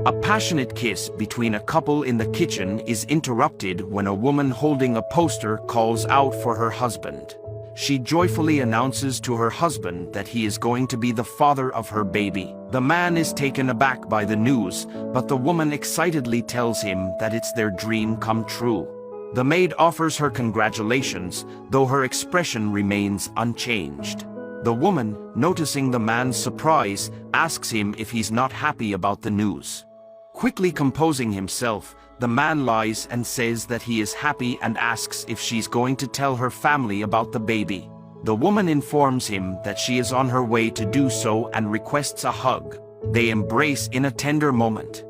A passionate kiss between a couple in the kitchen is interrupted when a woman holding a poster calls out for her husband. She joyfully announces to her husband that he is going to be the father of her baby. The man is taken aback by the news, but the woman excitedly tells him that it's their dream come true. The maid offers her congratulations, though her expression remains unchanged. The woman, noticing the man's surprise, asks him if he's not happy about the news. Quickly composing himself, the man lies and says that he is happy and asks if she's going to tell her family about the baby. The woman informs him that she is on her way to do so and requests a hug. They embrace in a tender moment.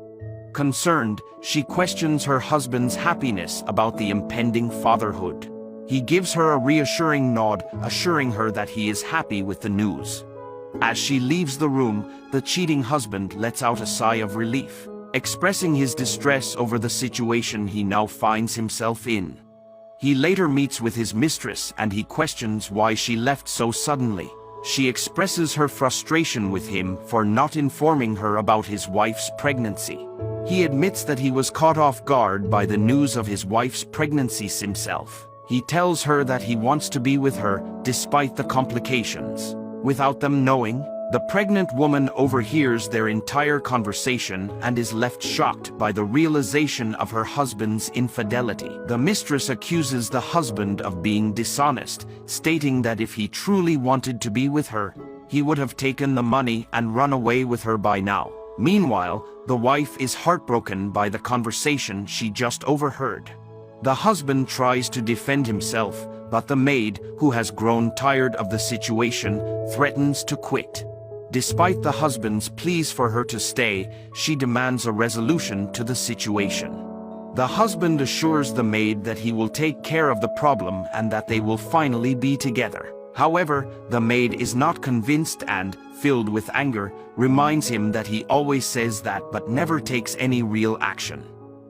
Concerned, she questions her husband's happiness about the impending fatherhood. He gives her a reassuring nod, assuring her that he is happy with the news. As she leaves the room, the cheating husband lets out a sigh of relief, expressing his distress over the situation he now finds himself in. He later meets with his mistress and he questions why she left so suddenly. She expresses her frustration with him for not informing her about his wife's pregnancy. He admits that he was caught off guard by the news of his wife's pregnancy himself. He tells her that he wants to be with her despite the complications. Without them knowing, the pregnant woman overhears their entire conversation and is left shocked by the realization of her husband's infidelity. The mistress accuses the husband of being dishonest, stating that if he truly wanted to be with her, he would have taken the money and run away with her by now. Meanwhile, the wife is heartbroken by the conversation she just overheard. The husband tries to defend himself, but the maid, who has grown tired of the situation, threatens to quit. Despite the husband's pleas for her to stay, she demands a resolution to the situation. The husband assures the maid that he will take care of the problem and that they will finally be together. However, the maid is not convinced and, filled with anger, reminds him that he always says that but never takes any real action.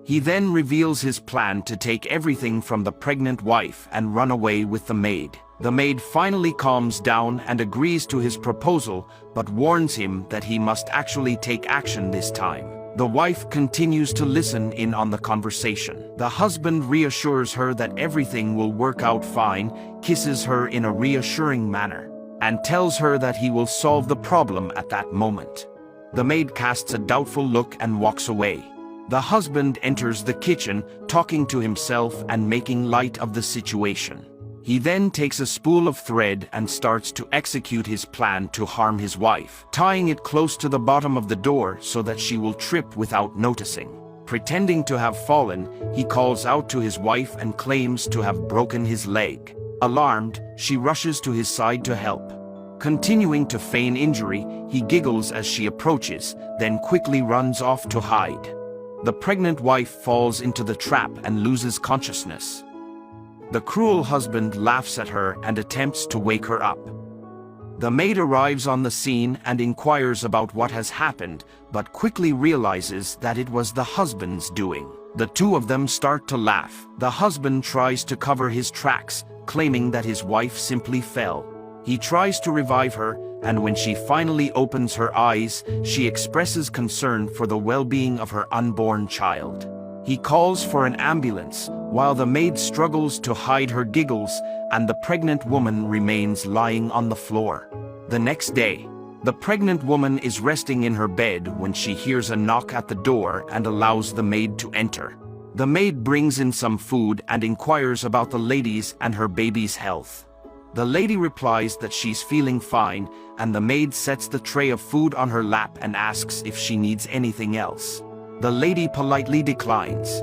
He then reveals his plan to take everything from the pregnant wife and run away with the maid. The maid finally calms down and agrees to his proposal, but warns him that he must actually take action this time. The wife continues to listen in on the conversation. The husband reassures her that everything will work out fine, kisses her in a reassuring manner, and tells her that he will solve the problem at that moment. The maid casts a doubtful look and walks away. The husband enters the kitchen, talking to himself and making light of the situation. He then takes a spool of thread and starts to execute his plan to harm his wife, tying it close to the bottom of the door so that she will trip without noticing. Pretending to have fallen, he calls out to his wife and claims to have broken his leg. Alarmed, she rushes to his side to help. Continuing to feign injury, he giggles as she approaches, then quickly runs off to hide. The pregnant wife falls into the trap and loses consciousness. The cruel husband laughs at her and attempts to wake her up. The maid arrives on the scene and inquires about what has happened, but quickly realizes that it was the husband's doing. The two of them start to laugh. The husband tries to cover his tracks, claiming that his wife simply fell. He tries to revive her, and when she finally opens her eyes, she expresses concern for the well-being of her unborn child. He calls for an ambulance, while the maid struggles to hide her giggles, and the pregnant woman remains lying on the floor. The next day, the pregnant woman is resting in her bed when she hears a knock at the door and allows the maid to enter. The maid brings in some food and inquires about the lady's and her baby's health. The lady replies that she's feeling fine, and the maid sets the tray of food on her lap and asks if she needs anything else. The lady politely declines.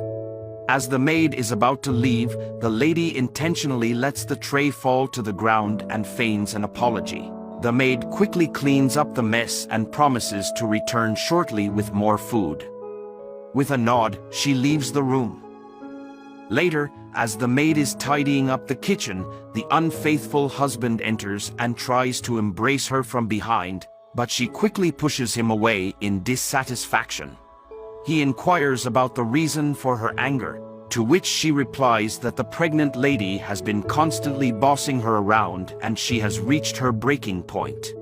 As the maid is about to leave, the lady intentionally lets the tray fall to the ground and feigns an apology. The maid quickly cleans up the mess and promises to return shortly with more food. With a nod, she leaves the room. Later, as the maid is tidying up the kitchen, the unfaithful husband enters and tries to embrace her from behind, but she quickly pushes him away in dissatisfaction. He inquires about the reason for her anger, to which she replies that the pregnant lady has been constantly bossing her around and she has reached her breaking point.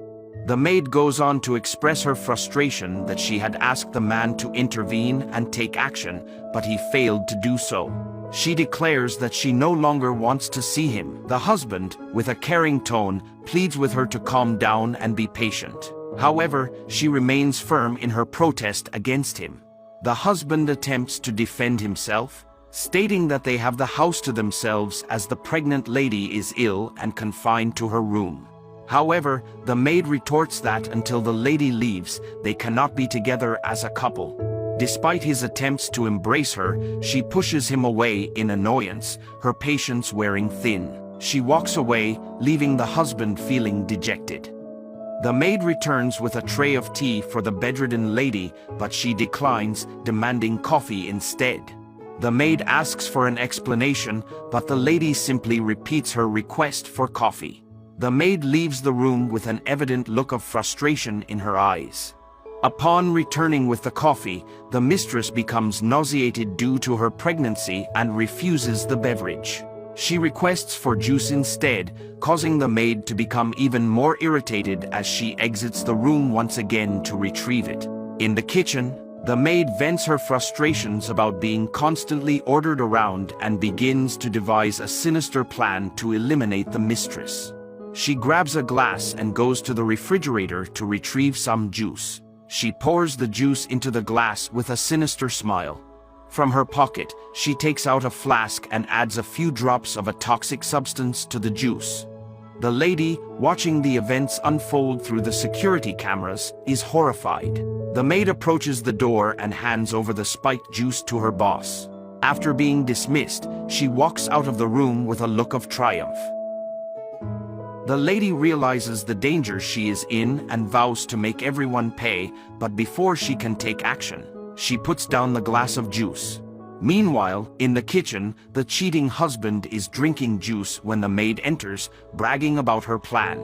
The maid goes on to express her frustration that she had asked the man to intervene and take action, but he failed to do so. She declares that she no longer wants to see him. The husband, with a caring tone, pleads with her to calm down and be patient. However, she remains firm in her protest against him. The husband attempts to defend himself, stating that they have the house to themselves as the pregnant lady is ill and confined to her room. However, the maid retorts that until the lady leaves, they cannot be together as a couple. Despite his attempts to embrace her, she pushes him away in annoyance, her patience wearing thin. She walks away, leaving the husband feeling dejected. The maid returns with a tray of tea for the bedridden lady, but she declines, demanding coffee instead. The maid asks for an explanation, but the lady simply repeats her request for coffee. The maid leaves the room with an evident look of frustration in her eyes. Upon returning with the coffee, the mistress becomes nauseated due to her pregnancy and refuses the beverage. She requests for juice instead, causing the maid to become even more irritated as she exits the room once again to retrieve it. In the kitchen, the maid vents her frustrations about being constantly ordered around and begins to devise a sinister plan to eliminate the mistress. She grabs a glass and goes to the refrigerator to retrieve some juice. She pours the juice into the glass with a sinister smile. From her pocket, she takes out a flask and adds a few drops of a toxic substance to the juice. The lady, watching the events unfold through the security cameras, is horrified. The maid approaches the door and hands over the spiked juice to her boss. After being dismissed, she walks out of the room with a look of triumph. The lady realizes the danger she is in and vows to make everyone pay, but before she can take action, she puts down the glass of juice. Meanwhile, in the kitchen, the cheating husband is drinking juice when the maid enters, bragging about her plan.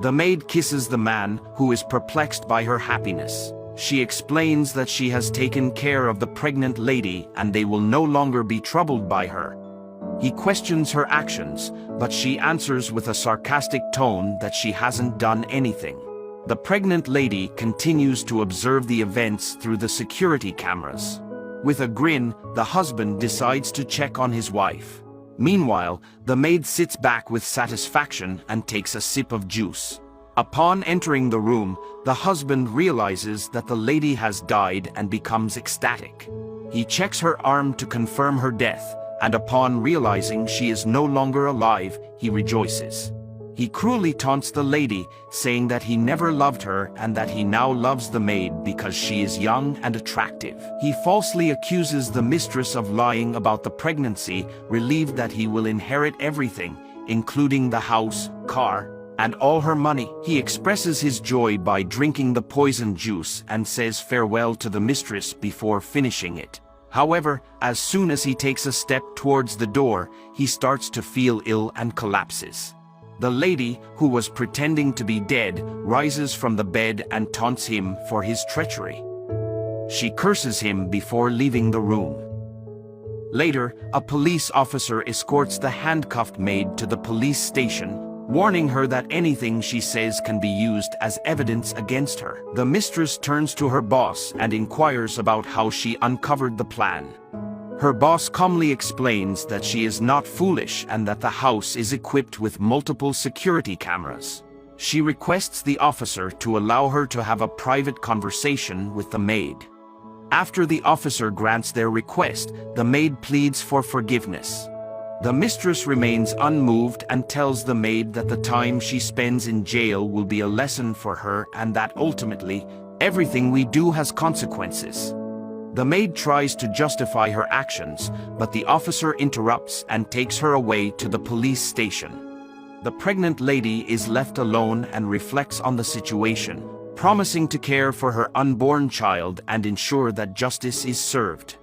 The maid kisses the man, who is perplexed by her happiness. She explains that she has taken care of the pregnant lady and they will no longer be troubled by her. He questions her actions, but she answers with a sarcastic tone that she hasn't done anything. The pregnant lady continues to observe the events through the security cameras. With a grin, the husband decides to check on his wife. Meanwhile, the maid sits back with satisfaction and takes a sip of juice. Upon entering the room, the husband realizes that the lady has died and becomes ecstatic. He checks her arm to confirm her death, and upon realizing she is no longer alive, he rejoices. He cruelly taunts the lady, saying that he never loved her and that he now loves the maid because she is young and attractive. He falsely accuses the mistress of lying about the pregnancy, relieved that he will inherit everything, including the house, car, and all her money. He expresses his joy by drinking the poison juice and says farewell to the mistress before finishing it. However, as soon as he takes a step towards the door, he starts to feel ill and collapses. The lady, who was pretending to be dead, rises from the bed and taunts him for his treachery. She curses him before leaving the room. Later, a police officer escorts the handcuffed maid to the police station, warning her that anything she says can be used as evidence against her. The mistress turns to her boss and inquires about how she uncovered the plan. Her boss calmly explains that she is not foolish and that the house is equipped with multiple security cameras. She requests the officer to allow her to have a private conversation with the maid. After the officer grants their request, the maid pleads for forgiveness. The mistress remains unmoved and tells the maid that the time she spends in jail will be a lesson for her and that ultimately, everything we do has consequences. The maid tries to justify her actions, but the officer interrupts and takes her away to the police station. The pregnant lady is left alone and reflects on the situation, promising to care for her unborn child and ensure that justice is served.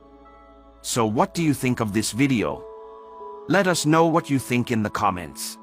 So what do you think of this video? Let us know what you think in the comments.